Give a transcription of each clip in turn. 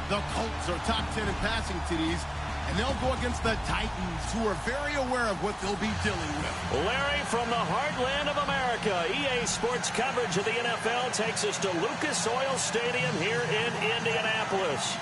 The Colts are top 10 in passing TDs, and they'll go against the Titans, who are very aware of what they'll be dealing with. Larry, from the heartland of America, EA Sports coverage of the NFL takes us to Lucas Oil Stadium here in Indianapolis.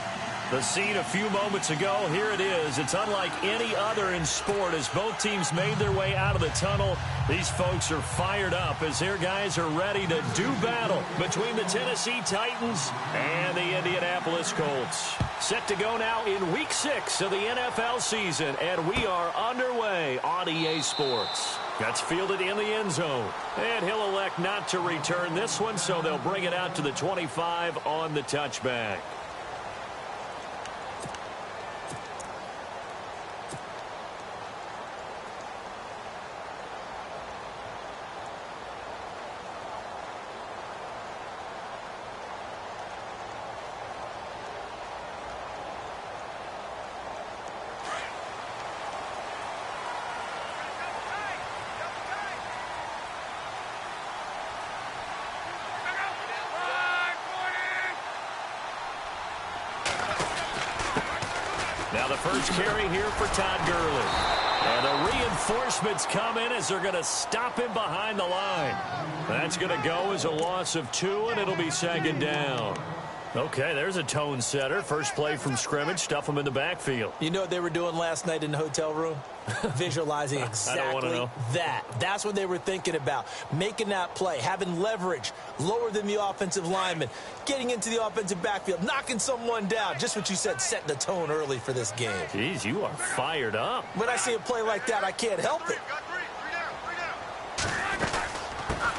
The scene a few moments ago, here it is. It's unlike any other in sport as both teams made their way out of the tunnel. These folks are fired up as their guys are ready to do battle between the Tennessee Titans and the Indianapolis Colts. Set to go now in Week 6 of the NFL season, and we are underway on EA Sports. That's fielded in the end zone, and he'll elect not to return this one, so they'll bring it out to the 25 on the touchback. Now the first carry here for Todd Gurley. And the reinforcements come in as they're going to stop him behind the line. That's going to go as a loss of 2, and it'll be second down. Okay, there's a tone setter. First play from scrimmage, stuff them in the backfield. You know what they were doing last night in the hotel room? Visualizing exactly that. That's what they were thinking about. Making that play, having leverage, lower than the offensive lineman, getting into the offensive backfield, knocking someone down. Just what you said, setting the tone early for this game. Jeez, you are fired up. When I see a play like that, I can't help it.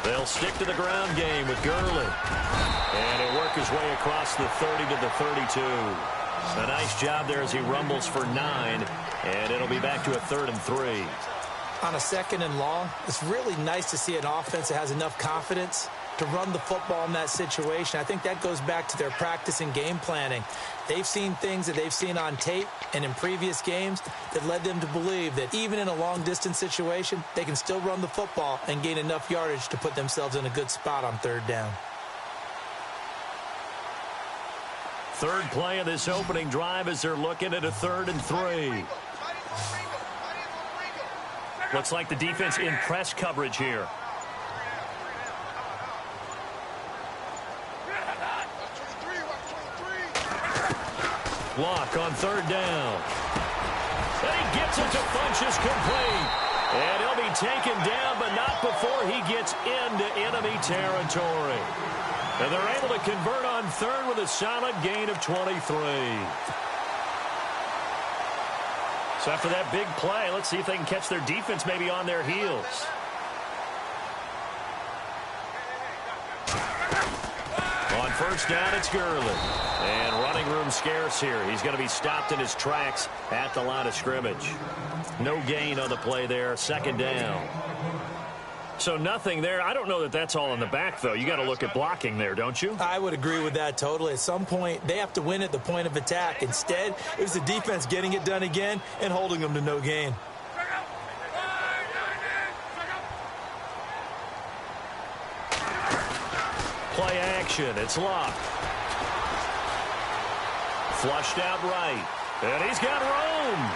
They'll stick to the ground game with Gurley. And he'll work his way across the 30 to the 32. A nice job there as he rumbles for 9. And it'll be back to a 3rd and 3. On a 2nd and long, it's really nice to see an offense that has enough confidence to run the football in that situation. I think that goes back to their practice and game planning. They've seen things that they've seen on tape and in previous games that led them to believe that even in a long-distance situation, they can still run the football and gain enough yardage to put themselves in a good spot on 3rd down. Third play of this opening drive as they're looking at a 3rd and 3. Looks like the defense in press coverage here. Block on 3rd down. And he gets it to Funchess complete. And he'll be taken down, but not before he gets into enemy territory. And they're able to convert on 3rd with a solid gain of 23. So after that big play, let's see if they can catch their defense maybe on their heels. On 1st down, it's Gurley. And running room scarce here. He's going to be stopped in his tracks at the line of scrimmage. No gain on the play there. 2nd down. So nothing there. I don't know that that's all in the back, though. You got to look at blocking there, don't you? I would agree with that totally. At some point, they have to win at the point of attack. Instead, it was the defense getting it done again and holding them to no gain. Play action. It's locked. Flushed out right. And he's got room.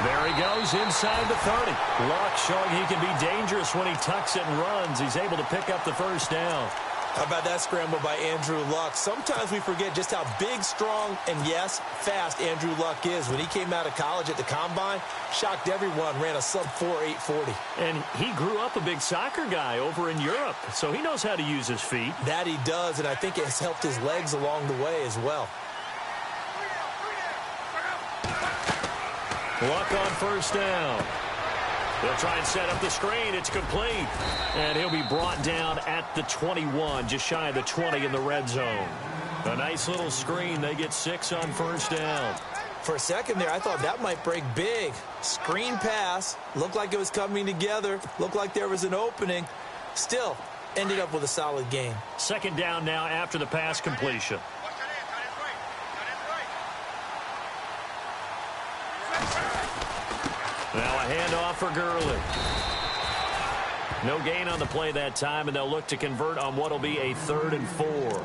There he goes inside the 30. Luck showing he can be dangerous when he tucks it and runs. He's able to pick up the 1st down. How about that scramble by Andrew Luck? Sometimes we forget just how big, strong, and, yes, fast Andrew Luck is. When he came out of college at the Combine, shocked everyone, ran a sub-4 840. And he grew up a big soccer guy over in Europe, so he knows how to use his feet. That he does, and I think it has helped his legs along the way as well. Luck on 1st down. They'll try and set up the screen. It's complete. And he'll be brought down at the 21, just shy of the 20 in the red zone. A nice little screen. They get 6 on 1st down. For a second there, I thought that might break big. Screen pass. Looked like it was coming together. Looked like there was an opening. Still, ended up with a solid gain. 2nd down now after the pass completion. Now a handoff for Gurley. No gain on the play that time, and they'll look to convert on what will be a 3rd and 4.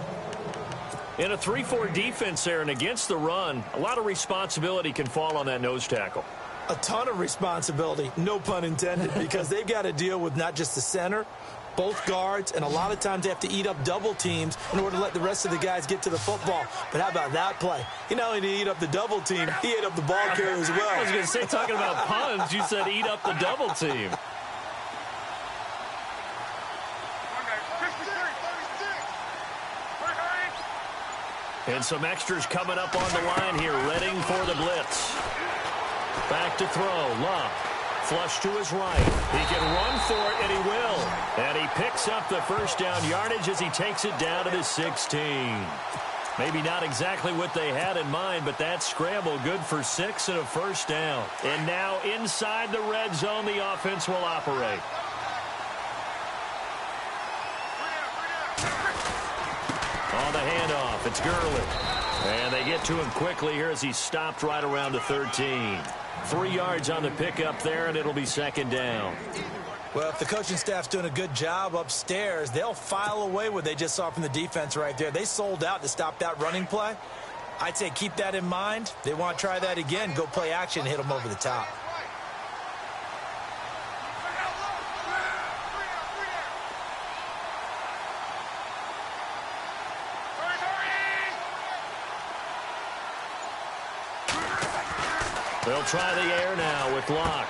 In a 3-4 defense there and against the run, a lot of responsibility can fall on that nose tackle. A ton of responsibility, no pun intended, because they've got to deal with not just the center, both guards, and a lot of times they have to eat up double teams in order to let the rest of the guys get to the football. But how about that play? He not only did he eat up the double team, he ate up the ball carrier as well. I was going to say, talking about puns, you said eat up the double team. And some extras coming up on the line here, readying for the blitz. Back to throw, Love. Flush to his right. He can run for it, and he will. And he picks up the first down yardage as he takes it down to the 16. Maybe not exactly what they had in mind, but that scramble good for 6 and a first down. And now inside the red zone, the offense will operate. On the handoff, it's Gurley. And they get to him quickly here as he stopped right around the 13. 3 yards on the pickup there, and it'll be second down. Well, if the coaching staff's doing a good job upstairs, they'll file away what they just saw from the defense right there. They sold out to stop that running play. I'd say keep that in mind. They want to try that again, go play action, and hit them over the top. They'll try the air now with Locke.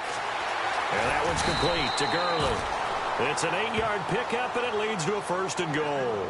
And that one's complete to Gurley. It's an 8-yard pickup, and it leads to a first and goal.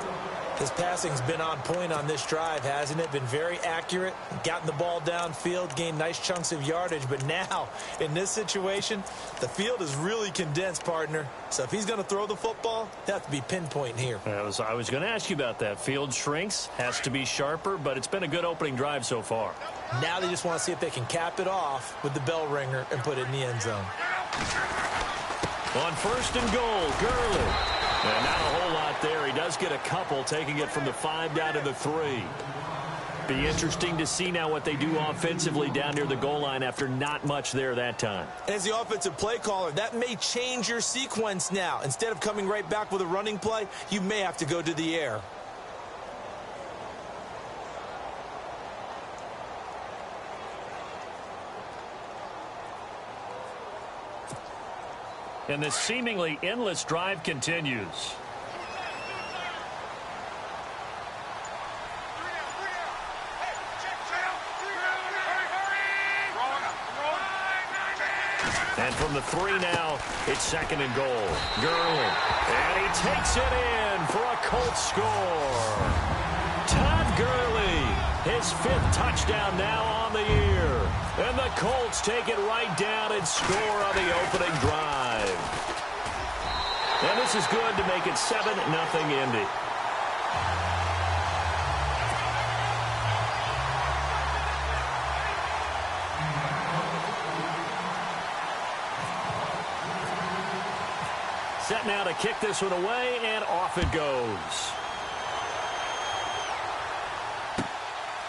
His passing's been on point on this drive, hasn't it? Been very accurate, gotten the ball downfield, gained nice chunks of yardage. But now, in this situation, the field is really condensed, partner. So if he's going to throw the football, they have to be pinpoint here. I was going to ask you about that. Field shrinks, has to be sharper, but it's been a good opening drive so far. Now they just want to see if they can cap it off with the bell ringer and put it in the end zone. On first and goal, Gurley. And not a whole lot there. He does get a couple, taking it from the 5 down to the 3. Be interesting to see now what they do offensively down near the goal line after not much there that time. As the offensive play caller, that may change your sequence now. Instead of coming right back with a running play, you may have to go to the air. And this seemingly endless drive continues. And from the 3 now, it's second and goal. Gurley. And he takes it in for a Colts score. Todd Gurley, his 5th touchdown now on the year. And the Colts take it right down and score on the opening drive. And this is good to make it 7-0 Indy. Set now to kick this one away, and off it goes.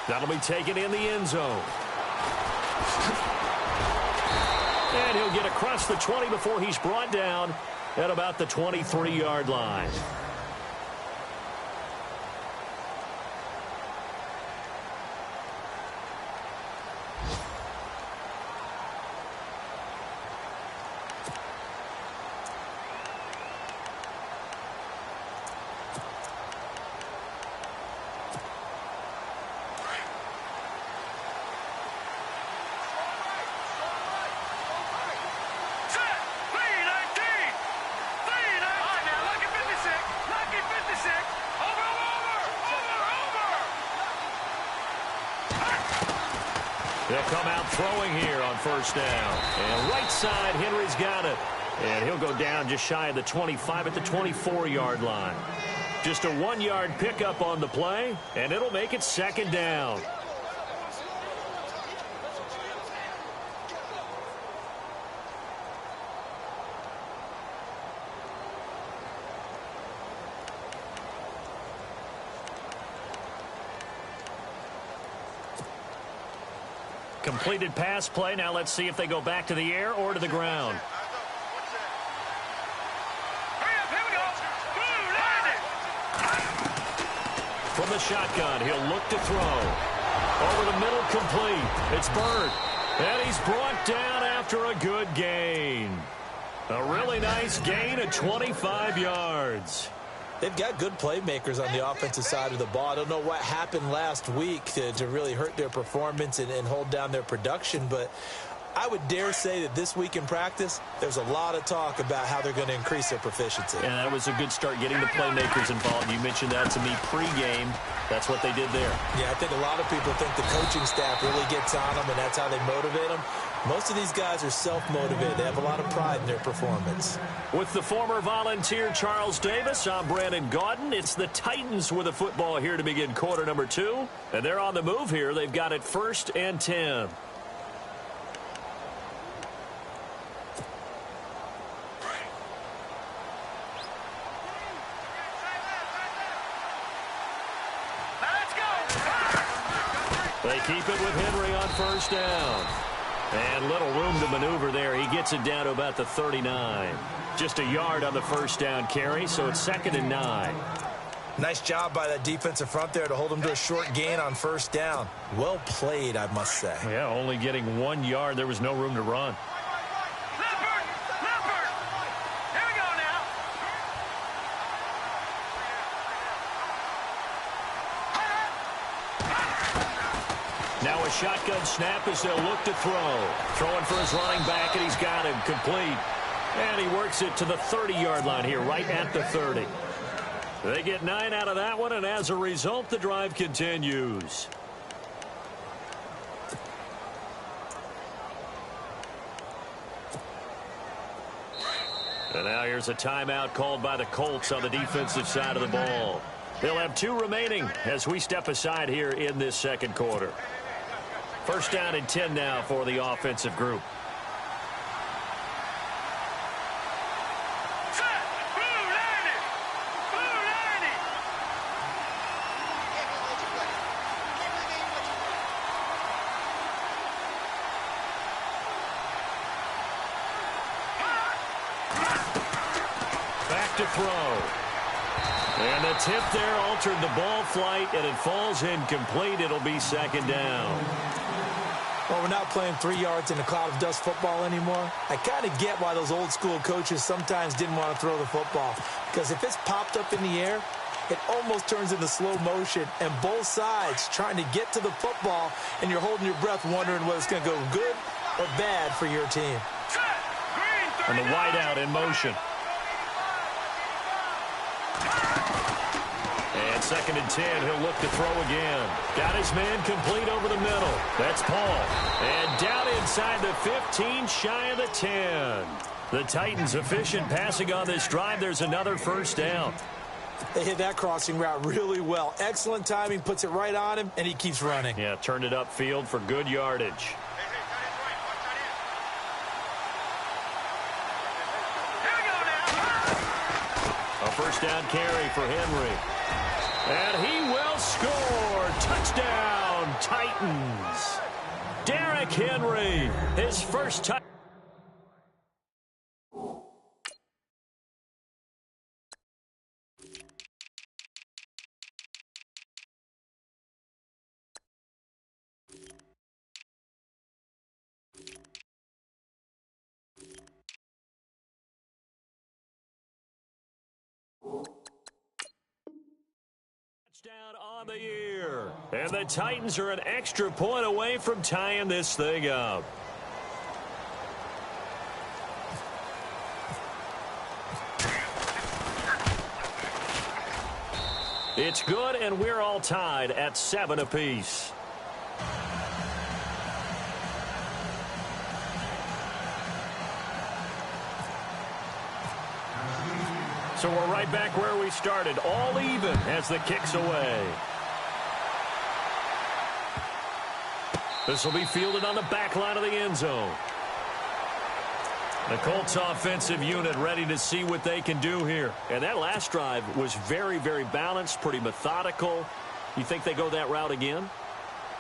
That'll be taken in the end zone. And he'll get across the 20 before he's brought down at about the 23-yard line. They'll come out throwing here on first down. And right side, Henry's got it. And he'll go down just shy of the 25 at the 24-yard line. Just a 1-yard pickup on the play, and it'll make it second down. Completed pass play. Now let's see if they go back to the air or to the ground. From from the shotgun. He'll look to throw. Over the middle, complete. It's Bird. And he's brought down after a good gain. A really nice gain of 25 yards. They've got good playmakers on the offensive side of the ball. I don't know what happened last week to really hurt their performance and hold down their production, but I would dare say that this week in practice, there's a lot of talk about how they're going to increase their proficiency. And that was a good start getting the playmakers involved. You mentioned that to me pregame. That's what they did there. Yeah, I think a lot of people think the coaching staff really gets on them, and that's how they motivate them. Most of these guys are self-motivated. They have a lot of pride in their performance. With the former Volunteer Charles Davis, I'm Brandon Gaudin. It's the Titans with the football here to begin quarter number 2. And they're on the move here. They've got it 1st and 10. They keep it with Henry on 1st down. And little room to maneuver there. He gets it down to about the 39. Just a yard on the 1st down carry, so it's 2nd and 9. Nice job by that defensive front there to hold him to a short gain on 1st down. Well played, I must say. Yeah, only getting 1 yard. There was no room to run. Now a shotgun snap as they'll look to throw. Throwing for his running back, and he's got him complete. And he works it to the 30-yard line here, right at the 30. They get 9 out of that one, and as a result, the drive continues. And now here's a timeout called by the Colts on the defensive side of the ball. They'll have 2 remaining as we step aside here in this 2nd quarter. 1st down and 10 now for the offensive group. Back to throw. And the tip there altered the ball flight, and it falls incomplete. It'll be 2nd down. Well, we're not playing 3 yards in a cloud of dust football anymore. I kind of get why those old school coaches sometimes didn't want to throw the football. Because if it's popped up in the air, it almost turns into slow motion. And both sides trying to get to the football, and you're holding your breath wondering whether it's going to go good or bad for your team. And the wideout in motion. And 2nd and 10, he'll look to throw again. Got his man complete over the middle. That's Paul. And down inside the 15, shy of the 10. The Titans efficient passing on this drive. There's another 1st down. They hit that crossing route really well. Excellent timing, puts it right on him, and he keeps running. Yeah, turned it upfield for good yardage. A 1st down carry for Henry. And he will score. Touchdown, Titans. Derrick Henry, his first touchdown. Touchdown on the year. And the Titans are an extra point away from tying this thing up. It's good, and we're all tied at 7 apiece. So we're right back where we started, all even as the kick's away. This will be fielded on the back line of the end zone. The Colts offensive unit ready to see what they can do here. And that last drive was very, very balanced, pretty methodical. You think they go that route again?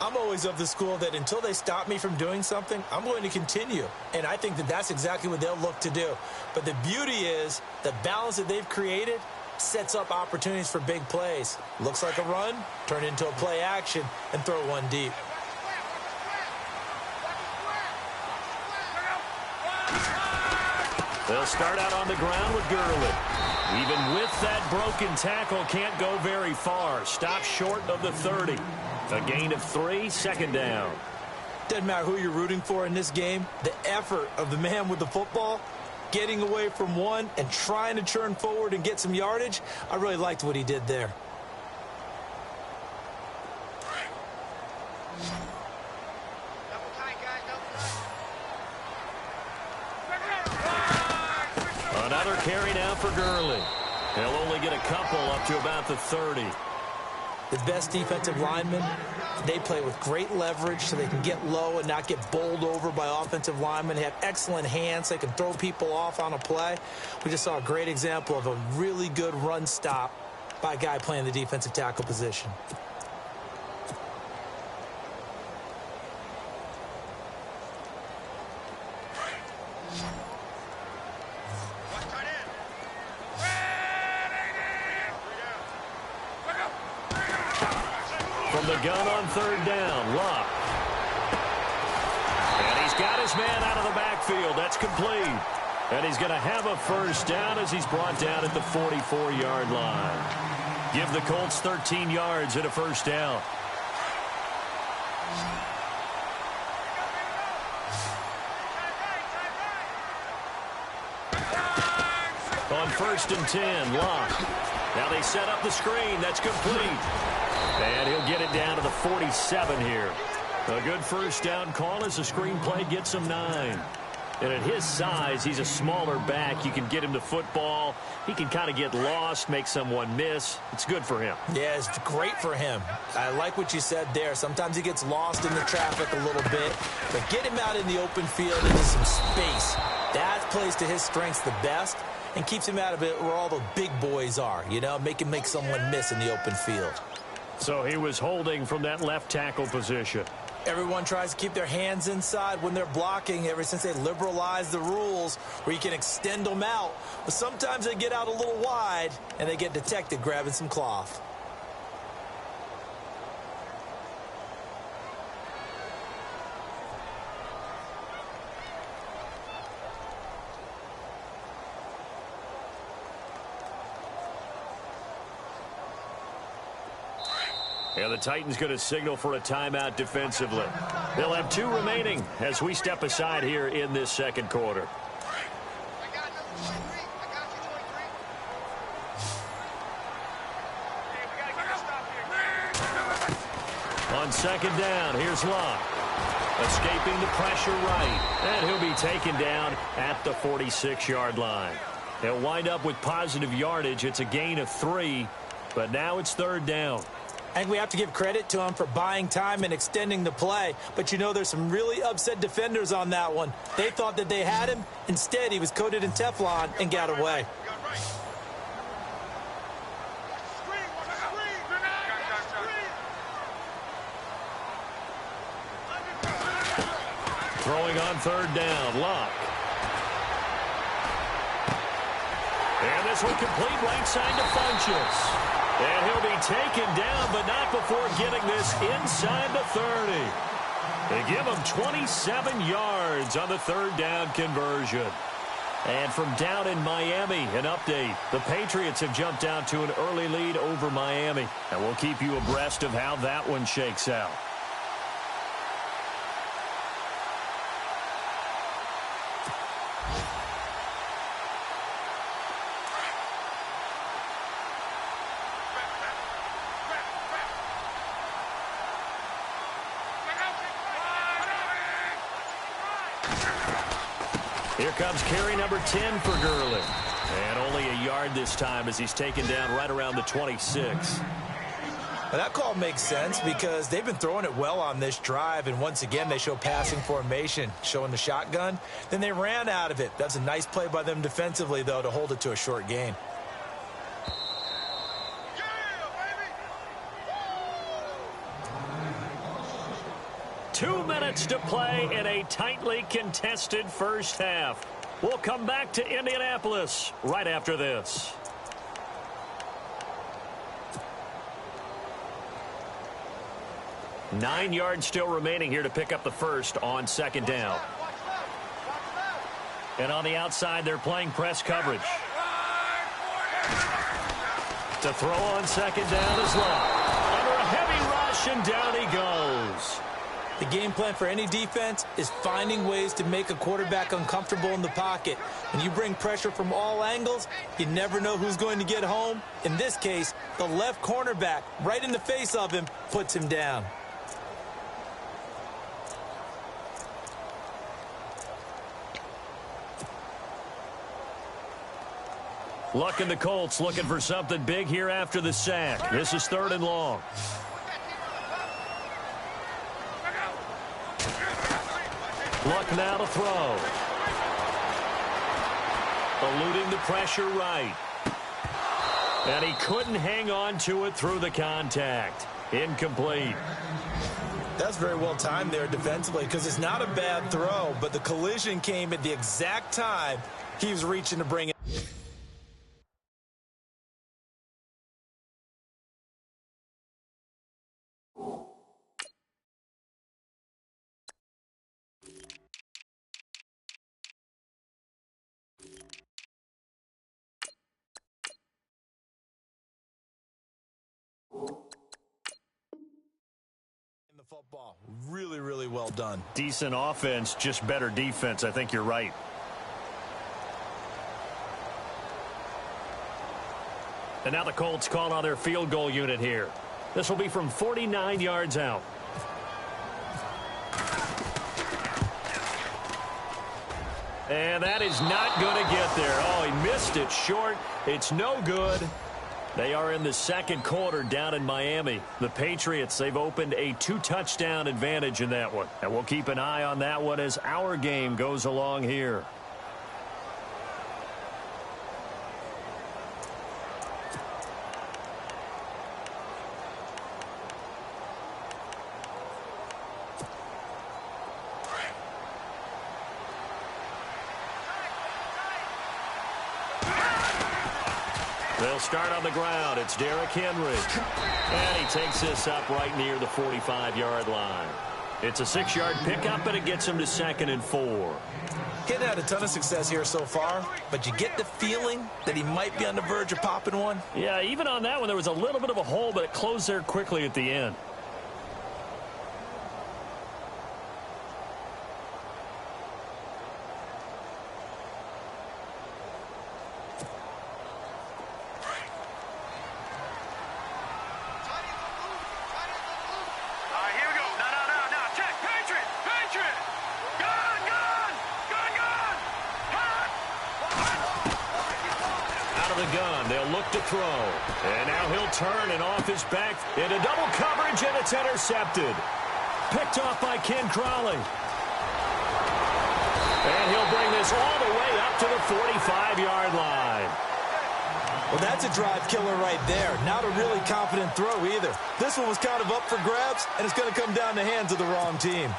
I'm always of the school that until they stop me from doing something, I'm going to continue. And I think that that's exactly what they'll look to do. But the beauty is the balance that they've created sets up opportunities for big plays. Looks like a run, turn into a play action, and throw one deep. They'll start out on the ground with Gurley. Even with that broken tackle, can't go very far. Stop short of the 30. A gain of 3, second down. Doesn't matter who you're rooting for in this game. The effort of the man with the football, getting away from one and trying to churn forward and get some yardage, I really liked what he did there. Another carry now for Gurley. He'll only get a couple up to about the 30. The best defensive linemen, they play with great leverage so they can get low and not get bowled over by offensive linemen. They have excellent hands. They can throw people off on a play. We just saw a great example of a really good run stop by a guy playing the defensive tackle position. From the gun on third down, Locke. And he's got his man out of the backfield. That's complete. And he's going to have a first down as he's brought down at the 44-yard line. Give the Colts 13 yards and a first down. On first and 10, Locke. Now they set up the screen. That's complete. And he'll get it down to the 47 here. A good first down call as the screenplay gets him 9. And at his size, he's a smaller back. You can get him to football. He can kind of get lost, make someone miss. It's good for him. Yeah, it's great for him. I like what you said there. Sometimes he gets lost in the traffic a little bit. But get him out in the open field into some space. That plays to his strengths the best and keeps him out of it where all the big boys are. You know, make him make someone miss in the open field. So he was holding from that left tackle position. Everyone tries to keep their hands inside when they're blocking ever since they liberalized the rules where you can extend them out. But sometimes they get out a little wide and they get detected grabbing some cloth. And the Titans going to signal for a timeout defensively. They'll have 2 remaining as we step aside here in this second quarter. On second down, here's Locke. Escaping the pressure right. And he'll be taken down at the 46-yard line. He'll wind up with positive yardage. It's a gain of 3, but now it's third down. I think we have to give credit to him for buying time and extending the play. But, you know, there's some really upset defenders on that one. They thought that they had him. Instead, he was coated in Teflon and got away. Throwing on third down, Locke. And this one complete right side to Funchess. And he'll be taken down, but not before getting this inside the 30. They give him 27 yards on the third down conversion. And from down in Miami, an update. The Patriots have jumped out to an early lead over Miami. And we'll keep you abreast of how that one shakes out. Here comes carry number 10 for Gurley. And only a yard this time as he's taken down right around the 26. Well, that call makes sense because they've been throwing it well on this drive. And once again, they show passing formation, showing the shotgun. Then they ran out of it. That's a nice play by them defensively, though, to hold it to a short gain. 2 minutes to play in a tightly contested first half. We'll come back to Indianapolis right after this. 9 yards still remaining here to pick up the first on second down. And on the outside, they're playing press coverage. To throw on second down is Love. Under a heavy rush, and down he goes. The game plan for any defense is finding ways to make a quarterback uncomfortable in the pocket. When you bring pressure from all angles, you never know who's going to get home. In this case, the left cornerback, right in the face of him, puts him down. Luck and the Colts looking for something big here after the sack. This is 3rd and long. Luck now to throw. Eluding the pressure right. And he couldn't hang on to it through the contact. Incomplete. That's very well timed there defensively because it's not a bad throw, but the collision came at the exact time he was reaching to bring it. Football. Really, really well done. Decent offense, just better defense. I think you're right. And now the Colts call on their field goal unit here. This will be from 49 yards out. And that is not going to get there. Oh, he missed it short. It's no good. They are in the second quarter down in Miami. The Patriots, they've opened a 2-touchdown advantage in that one. And we'll keep an eye on that one as our game goes along here. They'll start on the ground. It's Derrick Henry. And he takes this up right near the 45-yard line. It's a 6-yard pickup, and it gets him to 2nd and 4. He hadn't had a ton of success here so far, but you get the feeling that he might be on the verge of popping one. Yeah, even on that one, there was a little bit of a hole, but it closed there quickly at the end. To throw. And now he'll turn and off his back into double coverage, and it's intercepted. Picked off by Ken Crawley. And he'll bring this all the way up to the 45-yard line. Well, that's a drive killer right there. Not a really confident throw either. This one was kind of up for grabs, and it's going to come down the hands of the wrong team.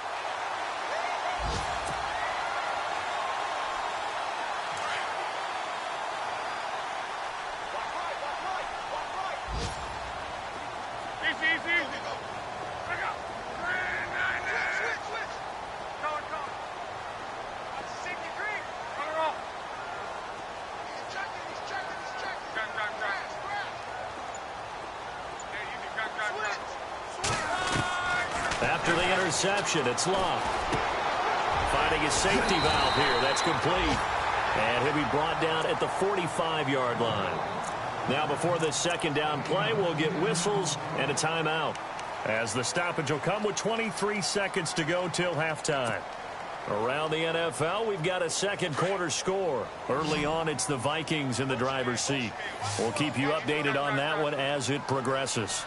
After the interception, it's Love. Finding his safety valve here. That's complete. And he'll be brought down at the 45-yard line. Now before this second down play, we'll get whistles and a timeout, as the stoppage will come with 23 seconds to go till halftime. Around the NFL, we've got a second quarter score. Early on, it's the Vikings in the driver's seat. We'll keep you updated on that one as it progresses.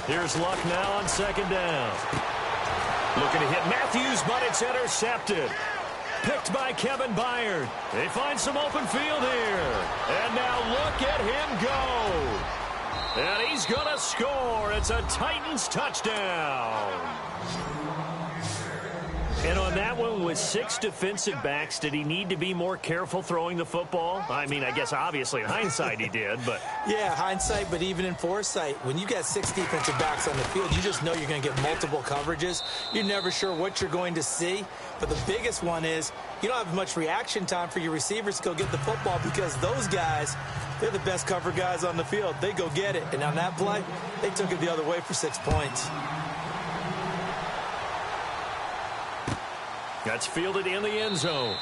Here's Luck now on second down. Looking to hit Matthews, but it's intercepted. Picked by Kevin Byard. They find some open field here. And now look at him go. And he's going to score. It's a Titans touchdown. And on that one, with 6 defensive backs, did he need to be more careful throwing the football? I mean, I guess obviously in hindsight he did, but... Yeah, hindsight, but even in foresight, when you got 6 defensive backs on the field, you just know you're going to get multiple coverages. You're never sure what you're going to see. But the biggest one is you don't have much reaction time for your receivers to go get the football because those guys, they're the best cover guys on the field. They go get it. And on that play, they took it the other way for 6 points. That's fielded in the end zone.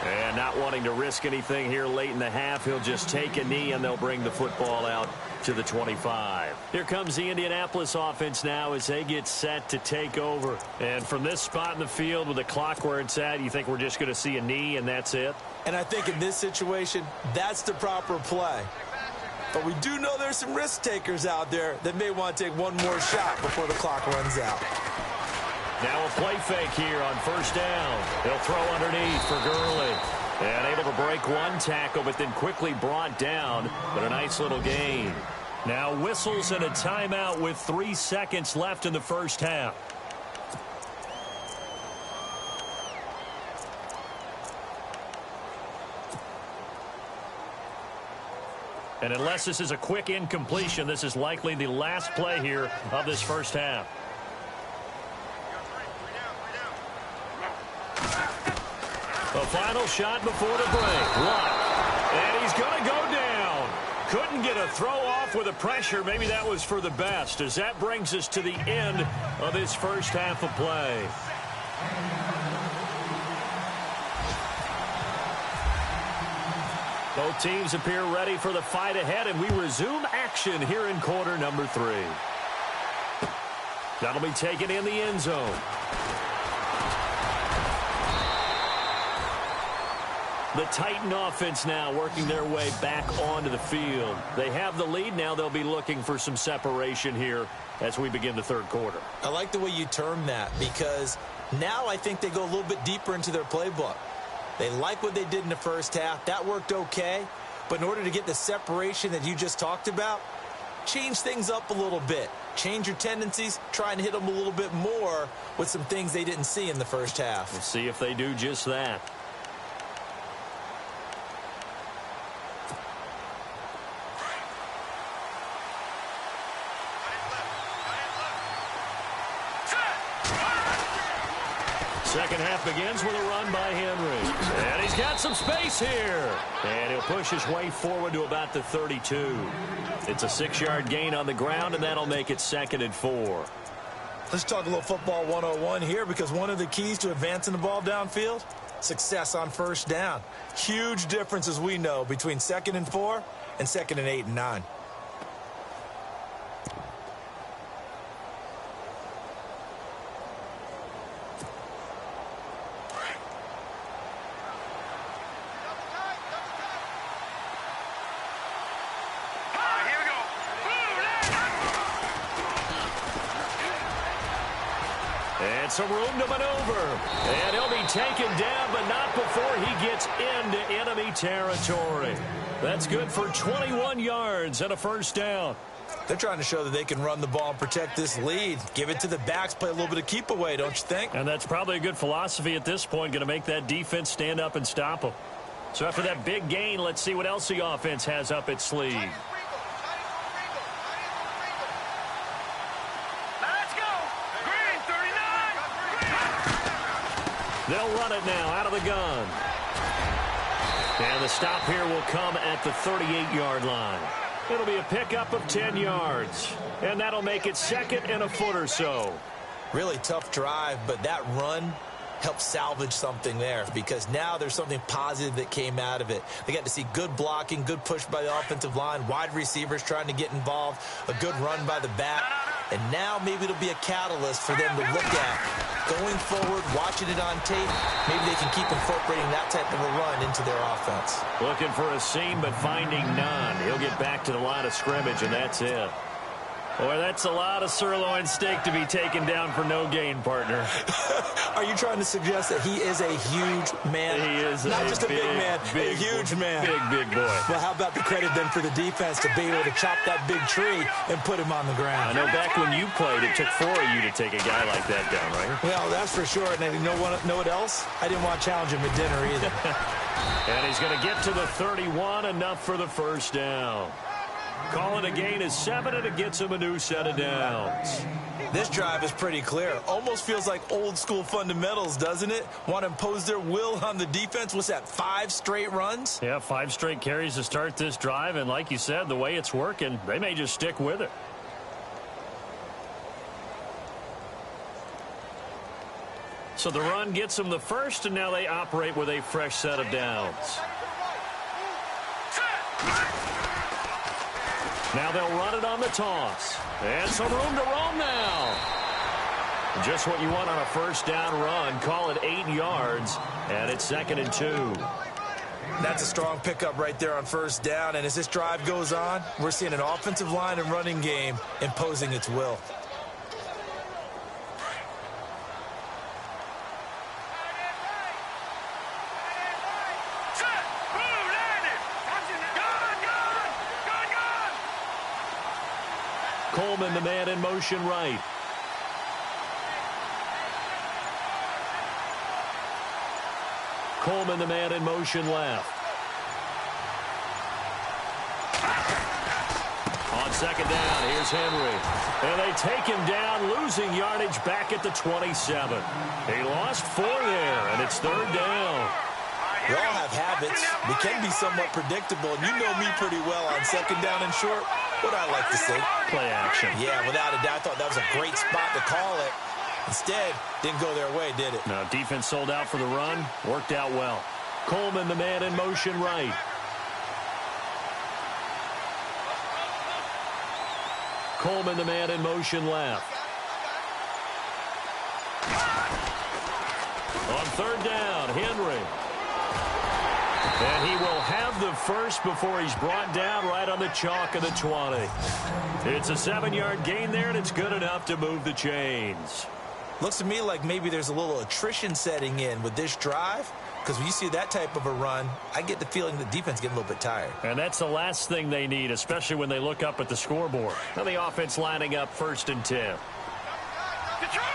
And not wanting to risk anything here late in the half, he'll just take a knee and they'll bring the football out to the 25. Here comes the Indianapolis offense now as they get set to take over. And from this spot in the field with the clock where it's at, you think we're just going to see a knee and that's it? And I think in this situation, that's the proper play. But we do know there's some risk takers out there that may want to take one more shot before the clock runs out. Now a play fake here on first down. He'll throw underneath for Gurley. And able to break one tackle, but then quickly brought down. But a nice little gain. Now whistles and a timeout with 3 seconds left in the first half. And unless this is a quick incompletion, this is likely the last play here of this first half. The final shot before the break. Blocked. And he's going to go down. Couldn't get a throw off with the pressure. Maybe that was for the best, as that brings us to the end of this first half of play. Both teams appear ready for the fight ahead, and we resume action here in quarter number 3. That'll be taken in the end zone. The Titan offense now working their way back onto the field. They have the lead. Now they'll be looking for some separation here as we begin the third quarter. I like the way you term that because now I think they go a little bit deeper into their playbook. They like what they did in the first half. That worked okay. But in order to get the separation that you just talked about, change things up a little bit. Change your tendencies. Try and hit them a little bit more with some things they didn't see in the first half. We'll see if they do just that. Second half begins with a run by Henry. And he's got some space here. And he'll push his way forward to about the 32. It's a 6-yard gain on the ground, and that'll make it 2nd and 4. Let's talk a little football 101 here because one of the keys to advancing the ball downfield, success on first down. Huge difference, as we know, between 2nd and 4 and 2nd and 8 and 9. Some room to maneuver. And he'll be taken down, but not before he gets into enemy territory. That's good for 21 yards and a first down. They're trying to show that they can run the ball and protect this lead. Give it to the backs, play a little bit of keep away, don't you think? And that's probably a good philosophy at this point, going to make that defense stand up and stop them. So after that big gain, let's see what else the offense has up its sleeve. They'll run it now out of the gun. And the stop here will come at the 38-yard line. It'll be a pickup of 10 yards. And that'll make it 2nd and a foot or so. Really tough drive, but that run helped salvage something there because now there's something positive that came out of it. They got to see good blocking, good push by the offensive line, wide receivers trying to get involved, a good run by the back. And now maybe it'll be a catalyst for them to look at going forward, watching it on tape. Maybe they can keep incorporating that type of a run into their offense. Looking for a seam, but finding none. He'll get back to the line of scrimmage, and that's it. Boy, that's a lot of sirloin steak to be taken down for no gain, partner. Are you trying to suggest that he is a huge man? He is not just a big man, a huge man. Big boy. Well, how about the credit then for the defense to be able to chop that big tree and put him on the ground? I know back when you played, it took 4 of you to take a guy like that down, right? Well, that's for sure. And you know what else? I didn't want to challenge him at dinner either. And he's going to get to the 31, enough for the first down. Calling a gain is 7, and it gets him a new set of downs. This drive is pretty clear. Almost feels like old school fundamentals, doesn't it? Want to impose their will on the defense. What's that, 5 straight runs? Yeah, 5 straight carries to start this drive. And like you said, the way it's working, they may just stick with it. So the run gets them the first, and now they operate with a fresh set of downs. Now they'll run it on the toss. And some room to roam now. Just what you want on a first down run. Call it 8 yards, and it's 2nd and 2. That's a strong pickup right there on first down. And as this drive goes on, we're seeing an offensive line and running game imposing its will. Coleman, the man in motion right. Coleman, the man in motion left. On second down, here's Henry. And they take him down, losing yardage back at the 27. He lost 4 there, and it's 3rd down. We all have habits. We can be somewhat predictable, and you know me pretty well on second down and short. What I like to say? Play action. Yeah, without a doubt. I thought that was a great spot to call it. Instead, didn't go their way, did it? No, defense sold out for the run. Worked out well. Coleman, the man in motion right. Coleman, the man in motion left. On 3rd down, Henry. And he will have the first before he's brought down right on the chalk of the 20. It's a 7-yard gain there, and it's good enough to move the chains. Looks to me like maybe there's a little attrition setting in with this drive, because when you see that type of a run, I get the feeling the defense getting a little bit tired. And that's the last thing they need, especially when they look up at the scoreboard. Now the offense lining up 1st and 10. Detroit! All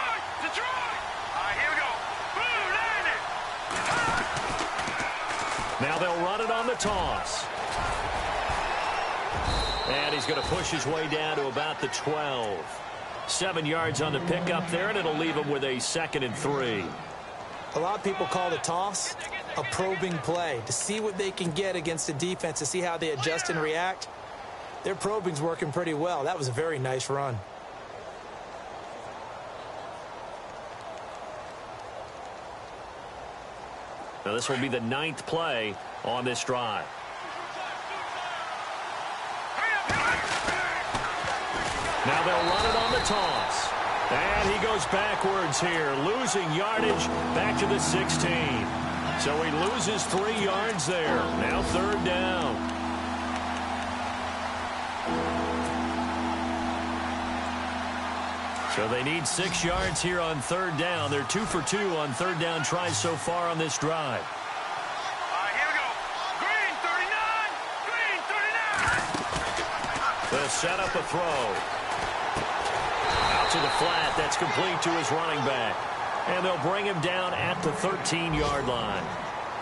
right, here we go. Boom, landed. Now they'll run it on the toss. And he's going to push his way down to about the 12. 7 yards on the pickup there, and it'll leave him with a 2nd and 3. A lot of people call the toss a probing play to see what they can get against the defense, to see how they adjust and react. Their probing's working pretty well. That was a very nice run. Now this will be the 9th play on this drive. Now they'll run it on the toss. And he goes backwards here, losing yardage back to the 16. So he loses 3 yards there. Now 3rd down. So they need 6 yards here on 3rd down. They're 2 for 2 on 3rd down tries so far on this drive. Here we go. Green 39. They'll set up a throw. Out to the flat. That's complete to his running back. And they'll bring him down at the 13-yard line.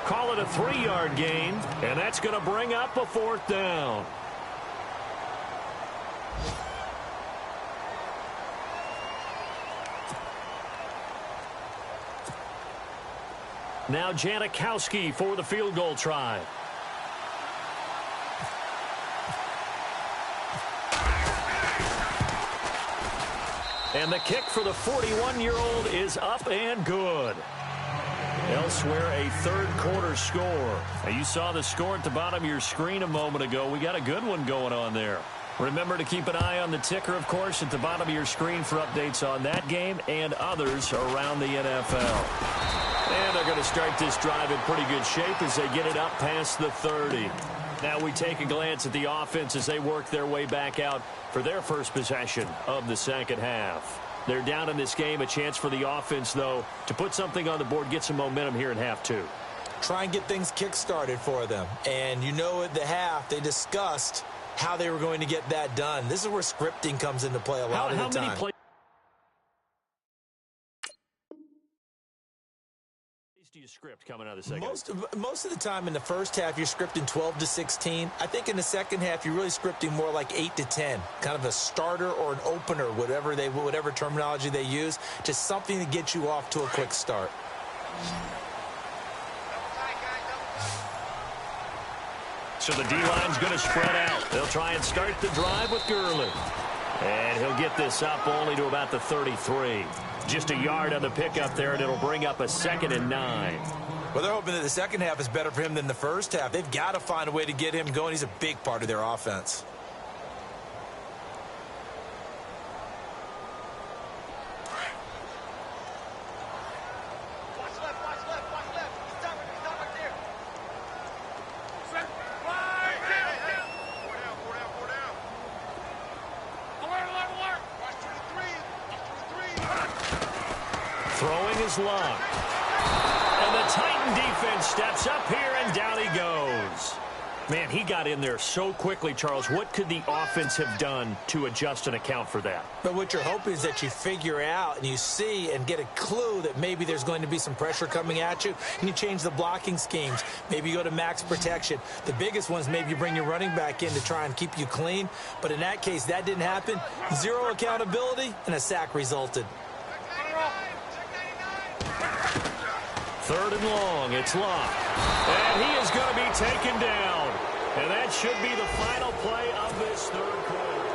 Call it a 3-yard gain, and that's going to bring up a 4th down. Now Janikowski for the field goal try. And the kick for the 41-year-old is up and good. Elsewhere, a 3rd quarter score. Now, you saw the score at the bottom of your screen a moment ago. We got a good one going on there. Remember to keep an eye on the ticker, of course, at the bottom of your screen for updates on that game and others around the NFL. And they're going to start this drive in pretty good shape as they get it up past the 30. Now we take a glance at the offense as they work their way back out for their first possession of the second half. They're down in this game. A chance for the offense, though, to put something on the board, get some momentum here in half two. Try and get things kick-started for them. And you know at the half, they discussed how they were going to get that done. This is where scripting comes into play a lot of the time. Do you script coming out of the second? Most of the time in the first half, you're scripting 12 to 16. I think in the second half, you're really scripting more like 8 to 10, kind of a starter or an opener, whatever terminology they use, just something to get you off to a quick start. So the D-line's going to spread out. They'll try and start the drive with Gurley. And he'll get this up only to about the 33. Just a yard on the pickup there, and it'll bring up a 2nd and 9. Well, they're hoping that the second half is better for him than the first half. They've got to find a way to get him going. He's a big part of their offense. Throwing his luck. And the Titan defense steps up here, and down he goes. Man, he got in there so quickly, Charles. What could the offense have done to adjust and account for that? But what you're hoping is that you figure out and you see and get a clue that maybe there's going to be some pressure coming at you, and you change the blocking schemes. Maybe you go to max protection. The biggest one is maybe you bring your running back in to try and keep you clean. But in that case, that didn't happen. Zero accountability, and a sack resulted. 3rd and long, it's Locke. And he is going to be taken down. And that should be the final play of this third quarter.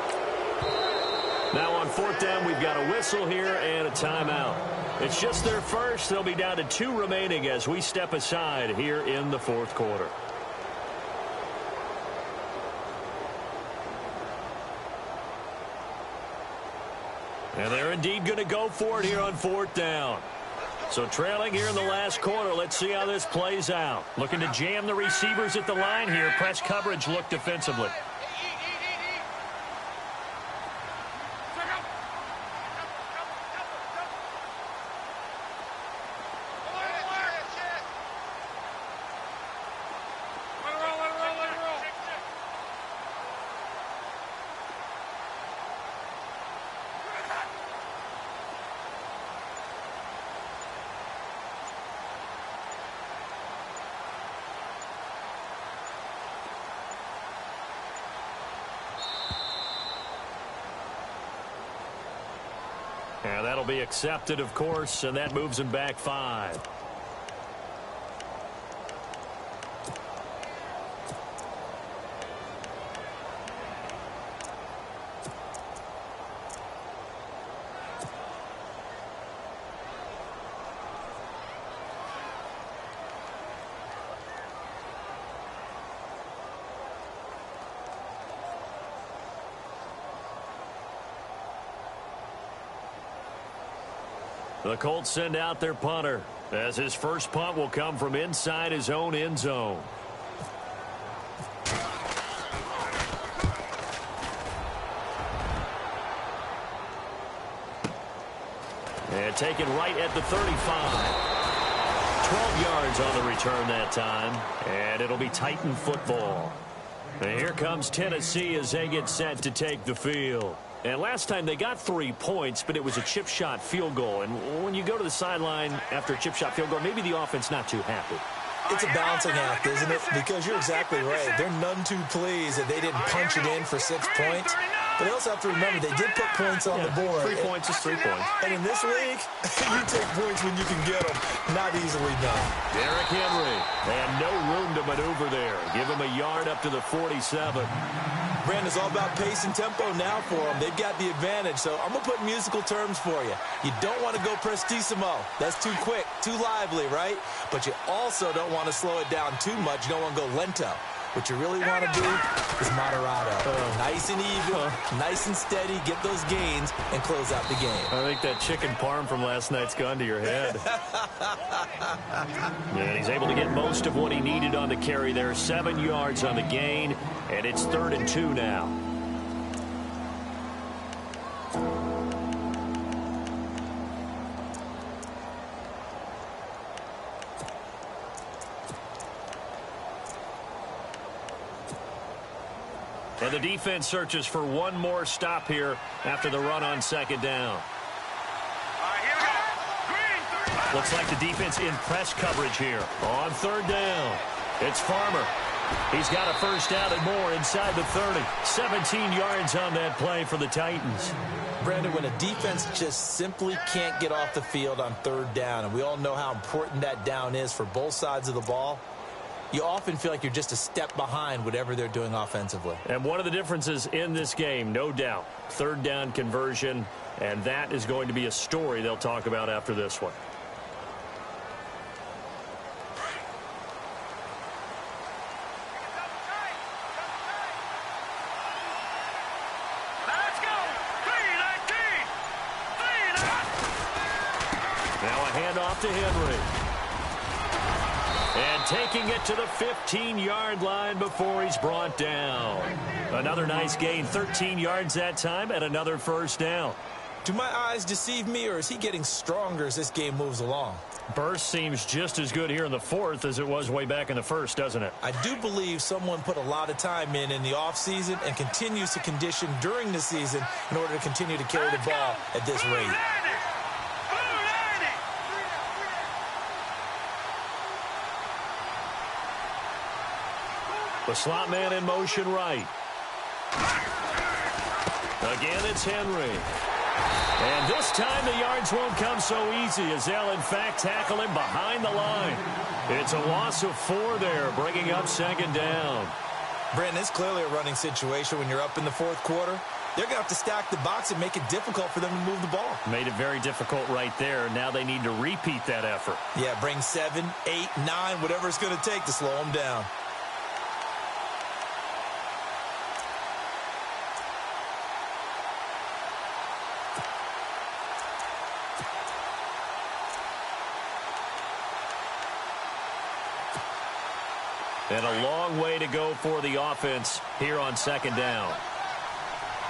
Now on 4th down, we've got a whistle here and a timeout. It's just their first. They'll be down to 2 remaining as we step aside here in the 4th quarter. And they're indeed going to go for it here on 4th down. So trailing here in the last quarter, let's see how this plays out. Looking to jam the receivers at the line here. Press coverage look defensively. And that'll be accepted, of course, and that moves him back 5. The Colts send out their punter, as his first punt will come from inside his own end zone. And taken right at the 35. 12 yards on the return that time, and it'll be Titan football. And here comes Tennessee as they get set to take the field. And last time they got 3 points, but it was a chip shot field goal. And when you go to the sideline after a chip shot field goal, maybe the offense not too happy. It's a balancing act, isn't it? Because you're exactly right. They're none too pleased that they didn't punch it in for 6 points. But they also have to remember they did put points on the board. 3 points is 3 points. And in this league, you take points when you can get them. Not easily done. Derrick Henry. And no room to maneuver there. Give him a yard up to the 47. Brandon, it's all about pace and tempo now for them. They've got the advantage, so I'm going to put musical terms for you. You don't want to go prestissimo. That's too quick, too lively, right? But you also don't want to slow it down too much. You don't want to go lento. What you really want to do is moderato. Nice and even, nice and steady, get those gains, and close out the game. I think that chicken parm from last night's gone to your head. And he's able to get most of what he needed on the carry there. 7 yards on the gain, and it's 3rd and 2 now. And the defense searches for one more stop here after the run on 2nd down. Looks like the defense in press coverage here on 3rd down. It's Farmer. He's got a first down and more inside the 30. 17 yards on that play for the Titans. Brandon, when a defense just simply can't get off the field on 3rd down, and we all know how important that down is for both sides of the ball, you often feel like you're just a step behind whatever they're doing offensively. And one of the differences in this game, no doubt, 3rd down conversion, and that is going to be a story they'll talk about after this one. Now a handoff to Henry. And taking it to the 15-yard line before he's brought down. Another nice gain, 13 yards that time, and another first down. Do my eyes deceive me, or is he getting stronger as this game moves along? Burst seems just as good here in the 4th as it was way back in the 1st, doesn't it? I do believe someone put a lot of time in the offseason and continues to condition during the season in order to continue to carry the ball at this rate. The slot man in motion right. Again, it's Henry. And this time the yards won't come so easy as they'll, in fact, tackle him behind the line. It's a loss of 4 there, bringing up 2nd down. Brandon, it's clearly a running situation when you're up in the 4th quarter. They're going to have to stack the box and make it difficult for them to move the ball. Made it very difficult right there. Now they need to repeat that effort. Yeah, bring 7, 8, 9, whatever it's going to take to slow them down. And a long way to go for the offense here on 2nd down.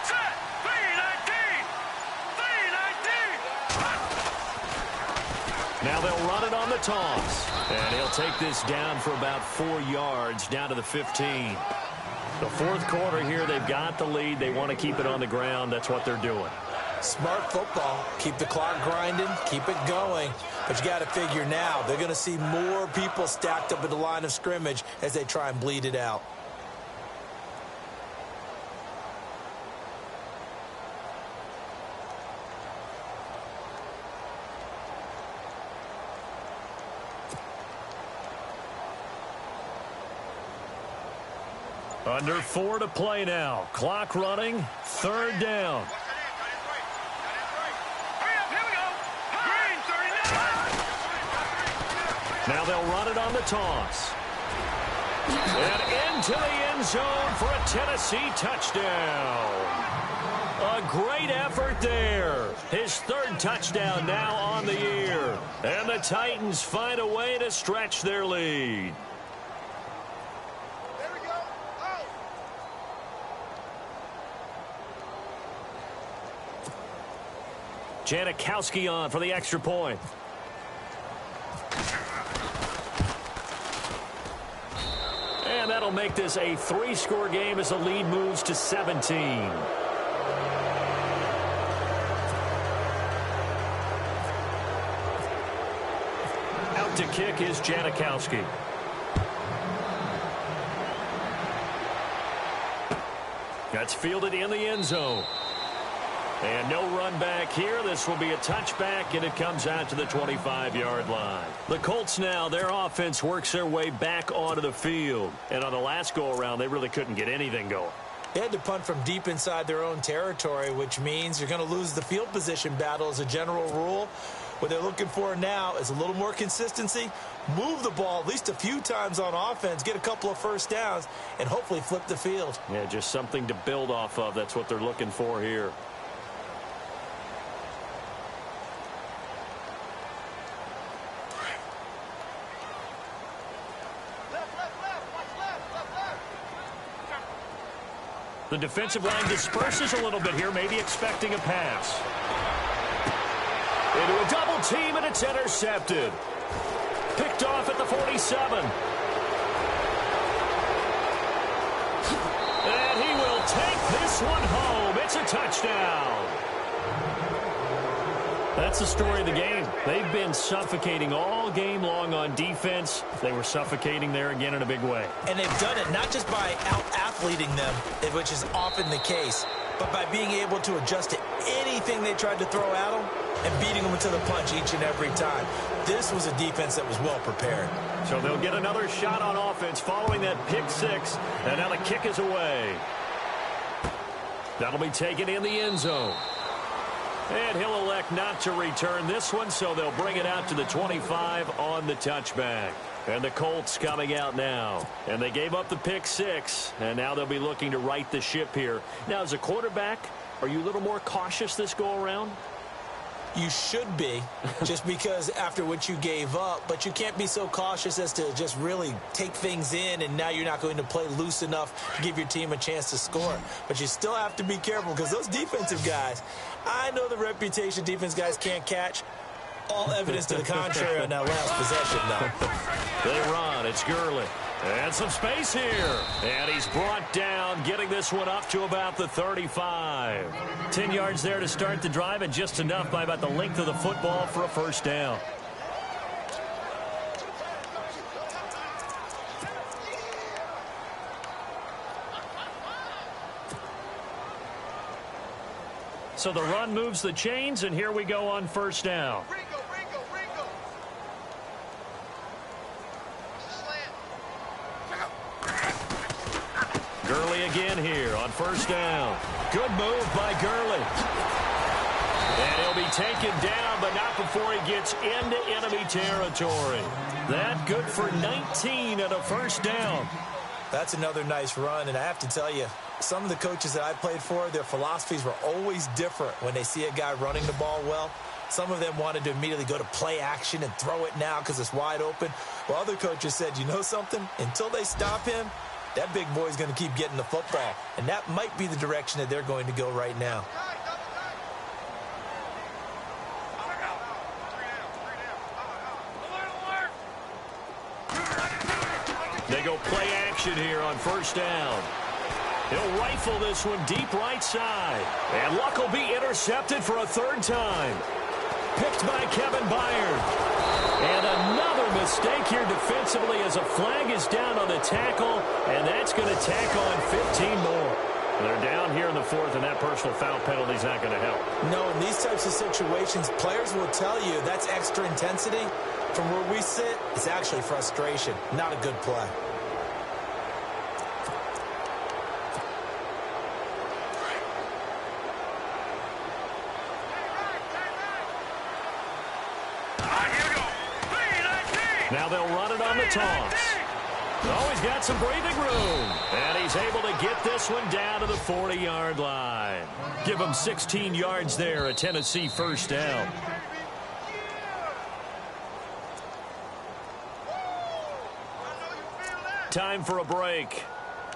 Set, 3-19. Now they'll run it on the toss. And he'll take this down for about 4 yards down to the 15. The 4th quarter here, they've got the lead. They want to keep it on the ground. That's what they're doing. Smart football. Keep the clock grinding. Keep it going. But you got to figure now they're going to see more people stacked up at the line of scrimmage as they try and bleed it out. Under 4 to play now. Clock running. 3rd down. Now they'll run it on the toss. And into the end zone for a Tennessee touchdown. A great effort there. His 3rd touchdown now on the year. And the Titans find a way to stretch their lead. Janikowski on for the extra point. And that'll make this a 3-score game as the lead moves to 17. Out to kick is Janikowski. That's fielded in the end zone. And no run back here. This will be a touchback, and it comes out to the 25-yard line. The Colts now, their offense works their way back onto the field. And on the last go-around, they really couldn't get anything going. They had to punt from deep inside their own territory, which means you're going to lose the field position battle as a general rule. What they're looking for now is a little more consistency, move the ball at least a few times on offense, get a couple of first downs, and hopefully flip the field. Yeah, just something to build off of. That's what they're looking for here. The defensive line disperses a little bit here, maybe expecting a pass. Into a double team, and it's intercepted. Picked off at the 47. And he will take this one home. It's a touchdown. That's the story of the game. They've been suffocating all game long on defense. They were suffocating there again in a big way. And they've done it not just by out-athleting them, which is often the case, but by being able to adjust to anything they tried to throw at them and beating them to the punch each and every time. This was a defense that was well prepared. So they'll get another shot on offense following that pick six, and now the kick is away. That'll be taken in the end zone. And he'll elect not to return this one, so they'll bring it out to the 25 on the touchback. And the Colts coming out now. And they gave up the pick six, and now they'll be looking to right the ship here. Now, as a quarterback, are you a little more cautious this go-around? You should be, just because after what you gave up, but you can't be so cautious as to just really take things in, and now you're not going to play loose enough to give your team a chance to score. But you still have to be careful, because those defensive guys, I know the reputation defense guys can't catch. All evidence to the contrary on that last possession, though. They run. It's Gurley. And some space here. And he's brought down, getting this one up to about the 35. 10 yards there to start the drive, and just enough by about the length of the football for a first down. So the run moves the chains, and here we go on first down. Gurley again here on first down. Good move by Gurley. And he'll be taken down, but not before he gets into enemy territory. That good for 19 and a first down. That's another nice run, and I have to tell you, some of the coaches that I played for, their philosophies were always different when they see a guy running the ball well. Some of them wanted to immediately go to play action and throw it now because it's wide open. While other coaches said, you know something? Until they stop him, that big boy's going to keep getting the football. And that might be the direction that they're going to go right now. They go play action here on first down. He'll rifle this one deep right side. And Luck will be intercepted for a third time. Picked by Kevin Byard. And another mistake here defensively as a flag is down on the tackle. And that's going to tack on 15 more. They're down here in the fourth, and that personal foul penalty is not going to help. No, in these types of situations, players will tell you that's extra intensity. From where we sit, it's actually frustration, not a good play. Now they'll run it on the toss. Oh, he's got some breathing room. And he's able to get this one down to the 40-yard line. Give him 16 yards there, a Tennessee first down. Time for a break.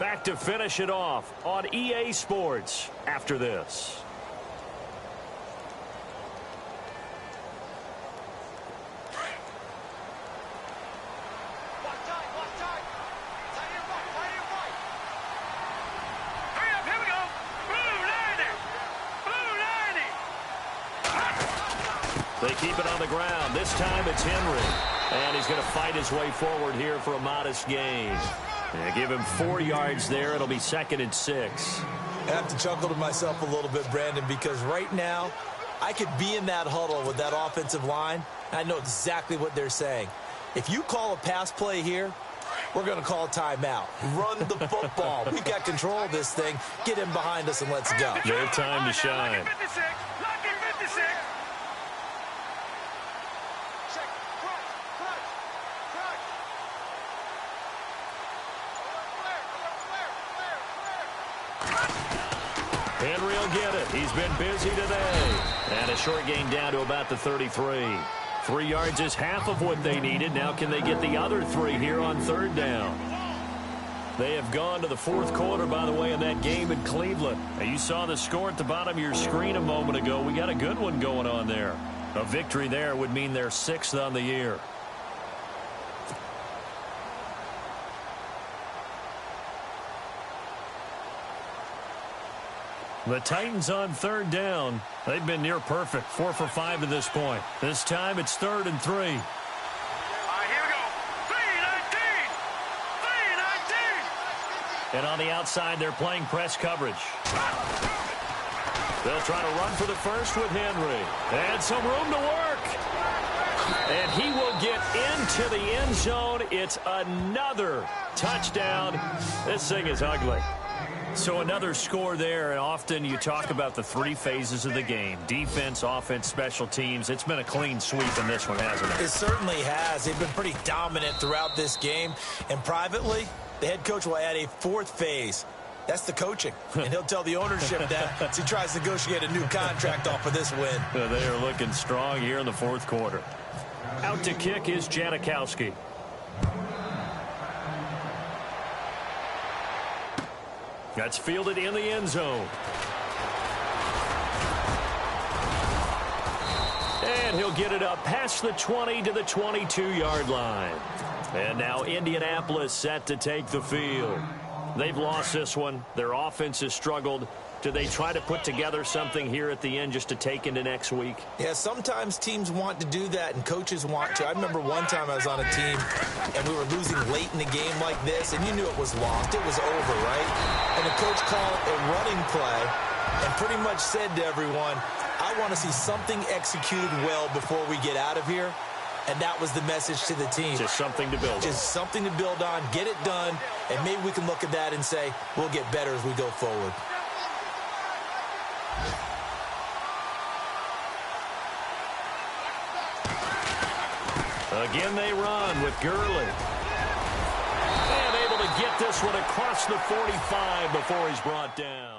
Back to finish it off on EA Sports after this. They keep it on the ground. This time it's Henry. And he's going to fight his way forward here for a modest gain. And give him 4 yards there. It'll be 2nd and 6. I have to chuckle to myself a little bit, Brandon, because right now I could be in that huddle with that offensive line. And I know exactly what they're saying. If you call a pass play here, we're going to call a timeout. Run the football. We've got control of this thing. Get him behind us and let's go. Their time to shine. he'll get it. He's been busy today. And a short gain down to about the 33. 3 yards is half of what they needed. Now can they get the other 3 here on third down? They have gone to the fourth quarter, by the way, in that game in Cleveland. And you saw the score at the bottom of your screen a moment ago. We got a good one going on there. A victory there would mean they're 6th on the year. The Titans on third down. They've been near perfect. 4 for 5 to this point. This time it's 3rd and 3. Here we go. 3-19. 3-19. And on the outside, they're playing press coverage. They'll try to run for the first with Henry. And some room to work. And he will get into the end zone. It's another touchdown. This thing is ugly. So another score there, and often you talk about the 3 phases of the game. Defense, offense, special teams. It's been a clean sweep in this one, hasn't it? It certainly has. They've been pretty dominant throughout this game. And privately, the head coach will add a 4th phase. That's the coaching. And he'll tell the ownership that as he tries to negotiate a new contract off of this win. They are looking strong here in the fourth quarter. Out to kick is Janikowski. That's fielded in the end zone. And he'll get it up past the 20 to the 22-yard line. And now Indianapolis set to take the field. They've lost this one. Their offense has struggled. Do they try to put together something here at the end just to take into next week? Yeah, sometimes teams want to do that and coaches want to. I remember one time I was on a team and we were losing late in the game like this, and you knew it was lost. It was over, right? And the coach called a running play and pretty much said to everyone, I want to see something executed well before we get out of here. And that was the message to the team. Just something to build on. Just something to build on, get it done, and maybe we can look at that and say, we'll get better as we go forward. Again, they run with Gurley. And able to get this one across the 45 before he's brought down.